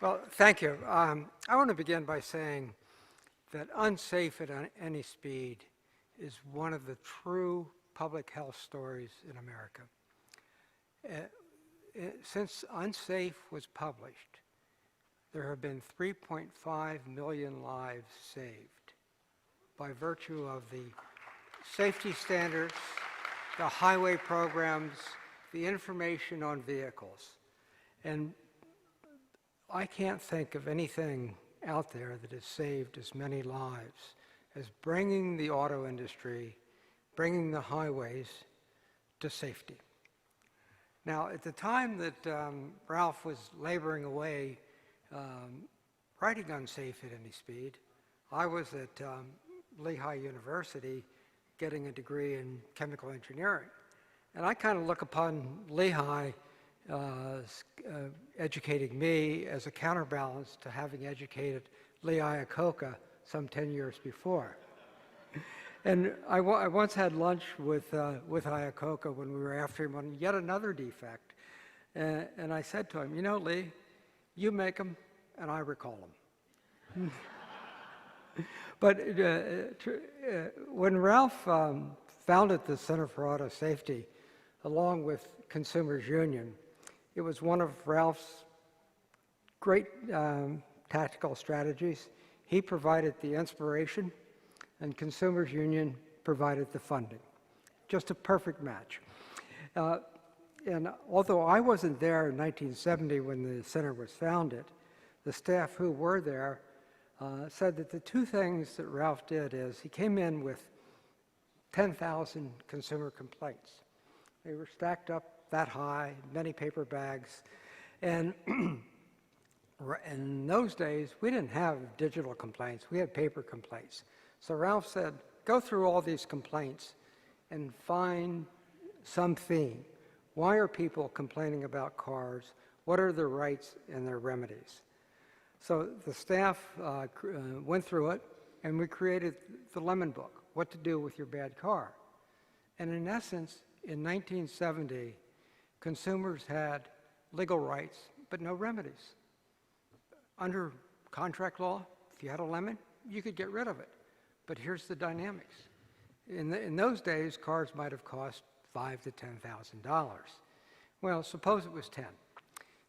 Well, thank you. I want to begin by saying that unsafe at any speed is one of the true public health stories in America. Since Unsafe was published, there have been 3.5 million lives saved by virtue of the safety standards, the highway programs, the information on vehicles. And I can't think of anything out there that has saved as many lives as bringing the auto industry, bringing the highways to safety. Now, at the time that Ralph was laboring away writing Unsafe at Any Speed, I was at Lehigh University getting a degree in chemical engineering. And I kind of look upon Lehigh educating me as a counterbalance to having educated Lee Iacocca some 10 years before. And I once had lunch with Iacocca when we were after him on yet another defect. And I said to him, you know, Lee, you make them and I recall them. But when Ralph founded the Center for Auto Safety, along with Consumers Union, it was one of Ralph's great tactical strategies. He provided the inspiration, and Consumers Union provided the funding. Just a perfect match. And although I wasn't there in 1970 when the center was founded, the staff who were there said that the two things that Ralph did is he came in with 10,000 consumer complaints. They were stacked up that high, many paper bags. And in those days, we didn't have digital complaints. We had paper complaints. So Ralph said, go through all these complaints and find some theme. Why are people complaining about cars? What are their rights and their remedies? So the staff went through it, and we created the Lemon Book, What to Do with Your Bad Car. And in essence, in 1970, consumers had legal rights, but no remedies. Under contract law, if you had a lemon, you could get rid of it. But here's the dynamics. In those days, cars might have cost $5,000 to $10,000. Well, suppose it was 10.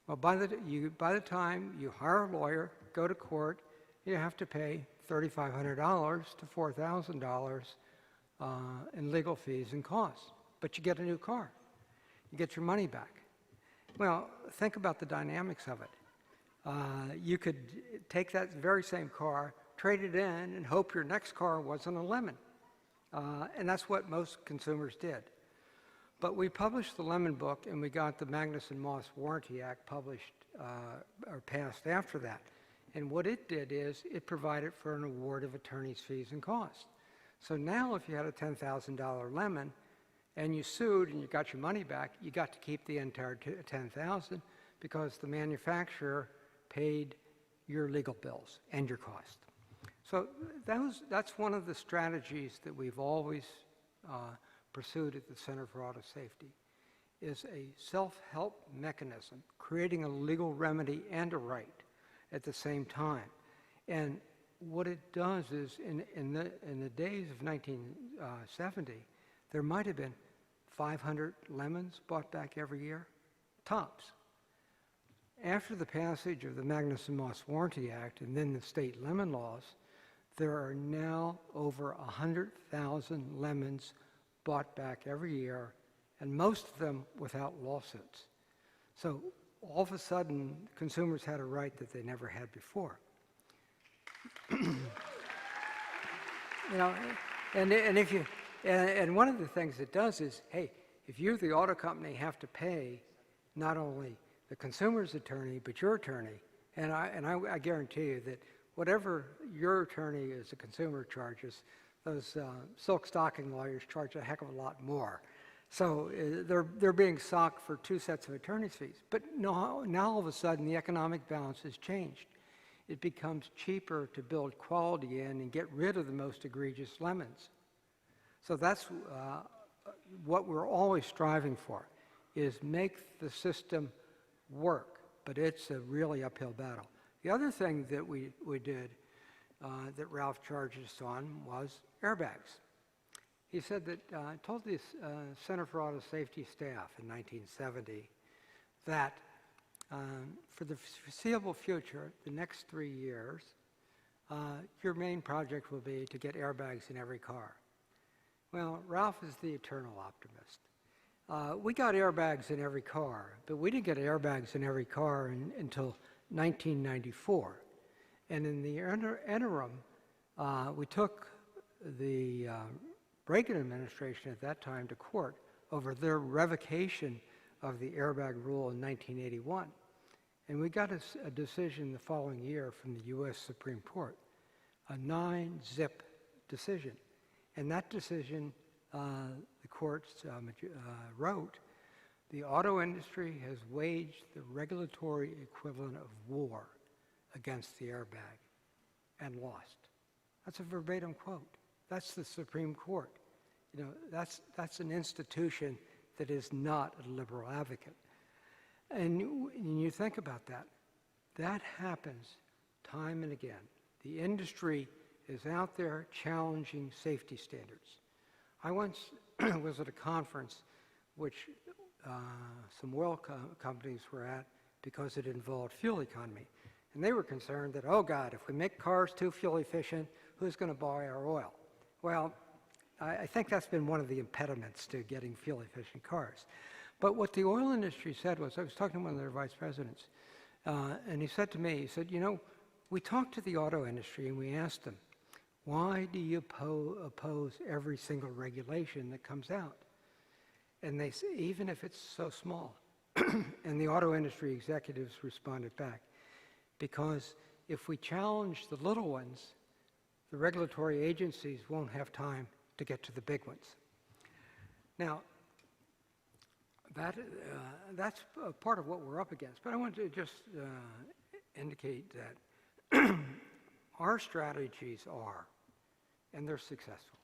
Well, by the time you hire a lawyer, go to court, you have to pay $3,500 to $4,000 in legal fees and costs. But you get a new car. You get your money back. Well, think about the dynamics of it. You could take that very same car, trade it in, and hope your next car wasn't a lemon. And that's what most consumers did. But we published the Lemon Book, and we got the Magnuson-Moss Warranty Act published or passed after that. And what it did is it provided for an award of attorney's fees and costs. So now if you had a $10,000 lemon and you sued and you got your money back, you got to keep the entire $10,000 because the manufacturer paid your legal bills and your cost. So that's one of the strategies that we've always pursued at the Center for Auto Safety, is a self-help mechanism, creating a legal remedy and a right at the same time. And what it does is, in the days of 1970, there might have been 500 lemons bought back every year, tops. After the passage of the Magnuson-Moss Warranty Act and then the state lemon laws, there are now over 100,000 lemons bought back every year, and most of them without lawsuits. So all of a sudden, consumers had a right that they never had before. You know, and one of the things it does is, hey, if you, the auto company, have to pay not only the consumer's attorney but your attorney, and I guarantee you that whatever your attorney as a consumer charges, those silk stocking lawyers charge a heck of a lot more. So they're being socked for 2 sets of attorney's fees. But now all of a sudden the economic balance has changed. It becomes cheaper to build quality in and get rid of the most egregious lemons. So that's what we're always striving for, is make the system work. But it's a really uphill battle. The other thing that we did that Ralph charged us on was airbags. He said that, told the Center for Auto Safety staff in 1970 that for the foreseeable future, the next 3 years, your main project will be to get airbags in every car. Well, Ralph is the eternal optimist. We got airbags in every car, but we didn't get airbags in every car until 1994. And in the interim, we took the Reagan administration at that time to court over their revocation of the airbag rule in 1981. And we got a decision the following year from the U.S. Supreme Court, a 9-zip decision. And that decision, the courts wrote, the auto industry has waged the regulatory equivalent of war against the airbag and lost. That's a verbatim quote. That's the Supreme Court. You know, that's an institution that is not a liberal advocate. And you think about that. That happens time and again. The industry is out there challenging safety standards. I once was at a conference which some oil companies were at because it involved fuel economy. And they were concerned that, oh God, if we make cars too fuel efficient, who's going to buy our oil? Well, I think that's been one of the impediments to getting fuel efficient cars. But what the oil industry said was, I was talking to one of their vice presidents, and he said to me, he said, you know, we talked to the auto industry and we asked them, why do you oppose every single regulation that comes out? And they say, even if it's so small. And the auto industry executives responded back, because if we challenge the little ones, the regulatory agencies won't have time to get to the big ones. Now, that's part of what we're up against. But I want to just indicate that our strategies are, and they're successful,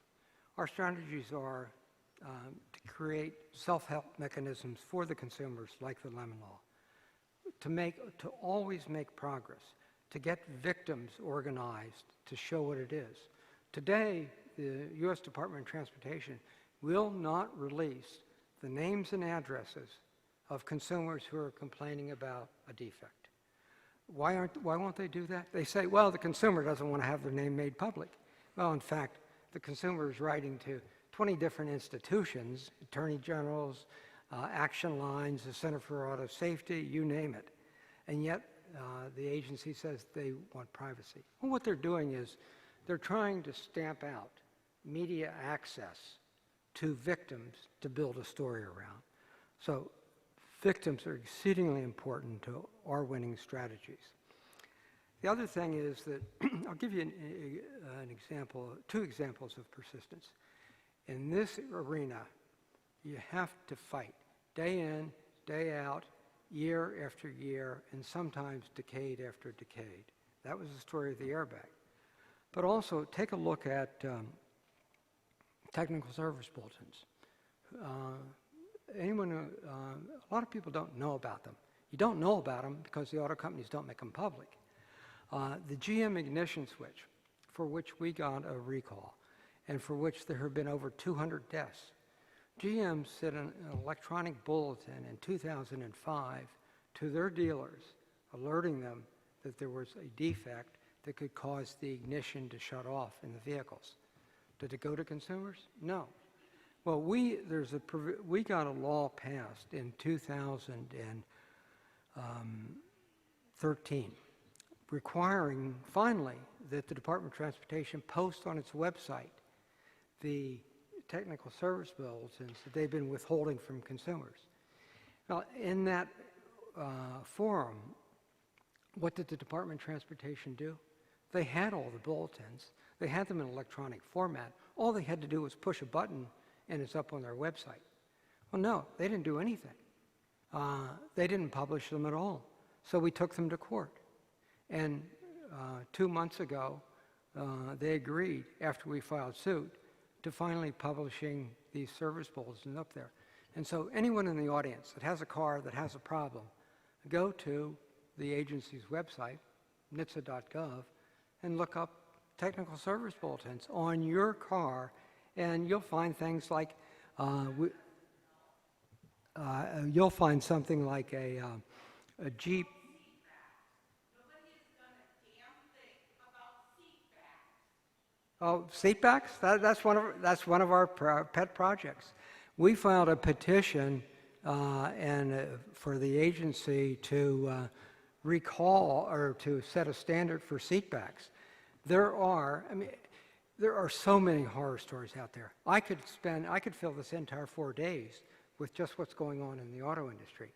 our strategies are to create self-help mechanisms for the consumers, like the Lemon Law, to always make progress, to get victims organized, to show what it is. Today, the U.S. Department of Transportation will not release the names and addresses of consumers who are complaining about a defect. Why won't they do that? They say, well, the consumer doesn't want to have their name made public. Well, in fact, the consumer is writing to 20 different institutions, attorney generals, action lines, the Center for Auto Safety, you name it. And yet, the agency says they want privacy. Well, what they're doing is they're trying to stamp out media access to victims to build a story around. So victims are exceedingly important to our winning strategies. The other thing is that I'll give you an example, 2 examples of persistence. In this arena, you have to fight day in, day out, year after year, and sometimes decade after decade. That was the story of the airbag. But also, take a look at technical service bulletins. A lot of people don't know about them. You don't know about them because the auto companies don't make them public. The GM ignition switch, for which we got a recall, and for which there have been over 200 deaths. GM sent an electronic bulletin in 2005 to their dealers, alerting them that there was a defect that could cause the ignition to shut off in the vehicles. Did it go to consumers? No. Well, we got a law passed in 2013 requiring, finally, that the Department of Transportation post on its website the technical service bulletins that they've been withholding from consumers. Now, in that forum, what did the Department of Transportation do? They had all the bulletins. They had them in electronic format. All they had to do was push a button and it's up on their website. Well, no, they didn't do anything. They didn't publish them at all. So we took them to court. And 2 months ago, they agreed, after we filed suit, to finally publishing these service bulletins up there. And so anyone in the audience that has a car that has a problem, go to the agency's website NHTSA.gov and look up technical service bulletins on your car, and you'll find things like, you'll find something like a Jeep. Oh, seat backs? That's one of our pet projects. We filed a petition for the agency to recall or to set a standard for seat backs. There are so many horror stories out there. I could fill this entire 4 days with just what's going on in the auto industry.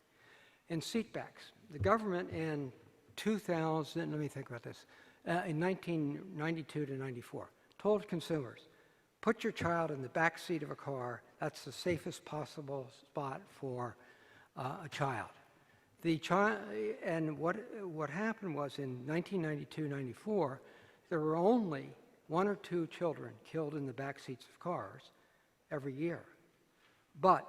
In seat backs, the government in 2000, let me think about this, in 1992 to 94, told consumers, put your child in the back seat of a car. That's the safest possible spot for a child. And what happened was in 1992-94, there were only 1 or 2 children killed in the back seats of cars every year. But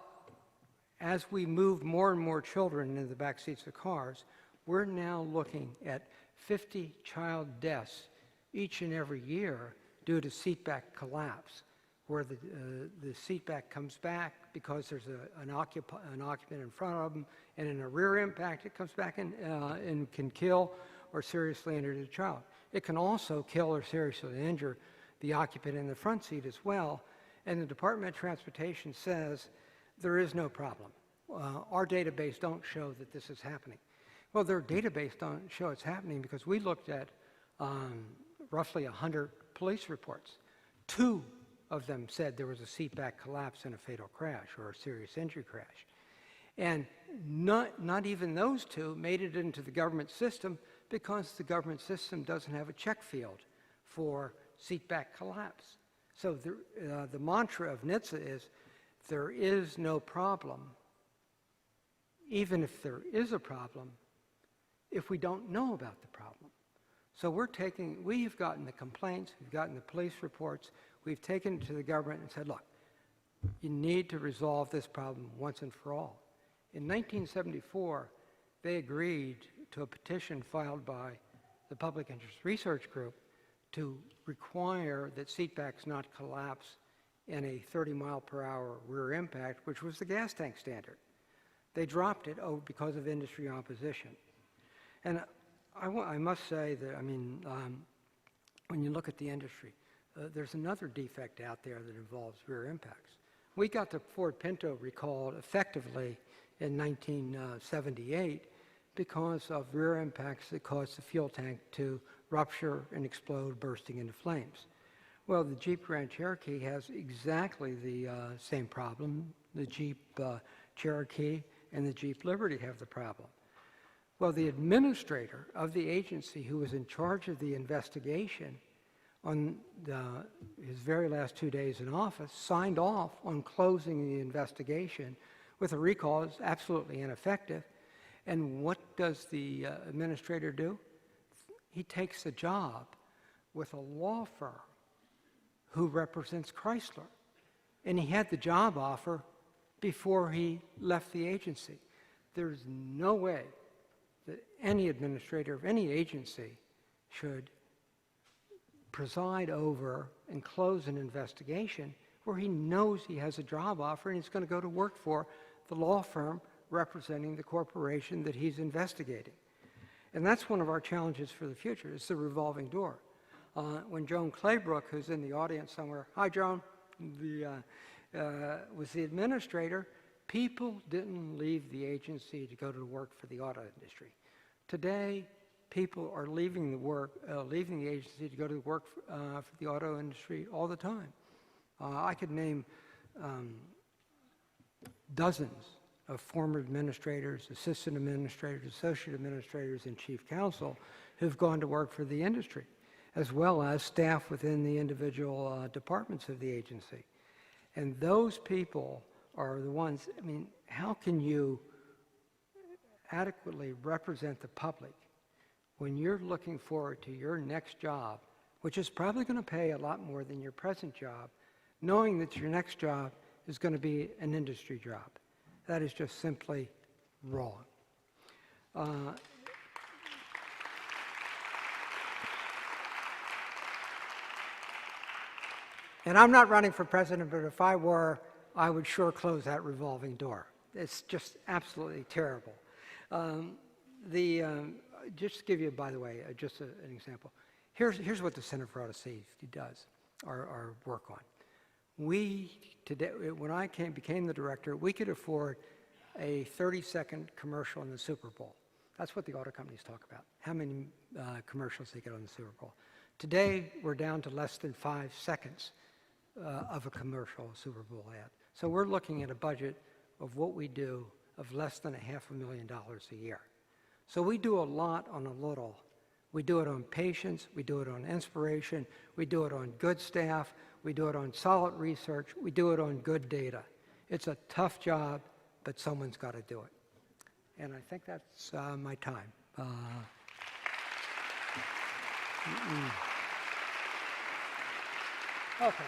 as we move more and more children into the back seats of cars, we're now looking at 50 child deaths each and every year due to seatback collapse, where the seatback comes back because there's an occupant in front of them, and in a rear impact, it comes back and can kill or seriously injure the child. It can also kill or seriously injure the occupant in the front seat as well, and the Department of Transportation says there is no problem. Our database don't show that this is happening. Well, their database don't show it's happening because we looked at roughly 100 police reports. 2 of them said there was a seatback collapse in a fatal crash or a serious injury crash. And not even those 2 made it into the government system because the government system doesn't have a check field for seatback collapse. So the mantra of NHTSA is there is no problem, even if there is a problem, if we don't know about the problem. So we've gotten the complaints, we've gotten the police reports, we've taken it to the government and said, look, you need to resolve this problem once and for all. In 1974, they agreed to a petition filed by the Public Interest Research Group to require that seatbacks not collapse in a 30-mile-per-hour rear impact, which was the gas tank standard. They dropped it because of industry opposition. And I must say that, when you look at the industry, there's another defect out there that involves rear impacts. We got the Ford Pinto recalled effectively in 1978 because of rear impacts that caused the fuel tank to rupture and explode, bursting into flames. Well, the Jeep Grand Cherokee has exactly the same problem. The Jeep Cherokee and the Jeep Liberty have the problem. Well, the administrator of the agency who was in charge of the investigation on his very last 2 days in office signed off on closing the investigation with a recall is absolutely ineffective. And what does the administrator do? He takes a job with a law firm who represents Chrysler. And he had the job offer before he left the agency. There's no way that any administrator of any agency should preside over and close an investigation where he knows he has a job offer and he's going to go to work for the law firm representing the corporation that he's investigating. And that's one of our challenges for the future. It's the revolving door. When Joan Claybrook, who's in the audience somewhere, hi Joan, was the administrator, people didn't leave the agency to go to work for the auto industry. Today, people are leaving the agency to go to work for the auto industry all the time. I could name dozens of former administrators, assistant administrators, associate administrators, and chief counsel who've gone to work for the industry, as well as staff within the individual departments of the agency. And those people are the ones, how can you adequately represent the public when you're looking forward to your next job, which is probably going to pay a lot more than your present job, knowing that your next job is going to be an industry job? That is just simply wrong. And I'm not running for president, but if I were, I would sure close that revolving door. It's just absolutely terrible. Just to give you, by the way, just an example. Here's what the Center for Auto Safety does, our work on. Today, when I became the director, we could afford a 30-second commercial in the Super Bowl. That's what the auto companies talk about, how many commercials they get on the Super Bowl. Today, we're down to less than 5 seconds of a commercial Super Bowl ad. So we're looking at a budget of what we do of less than $500,000 a year. So we do a lot on a little. We do it on patience, we do it on inspiration, we do it on good staff, we do it on solid research, we do it on good data. It's a tough job, but someone's got to do it. And I think that's my time. Okay.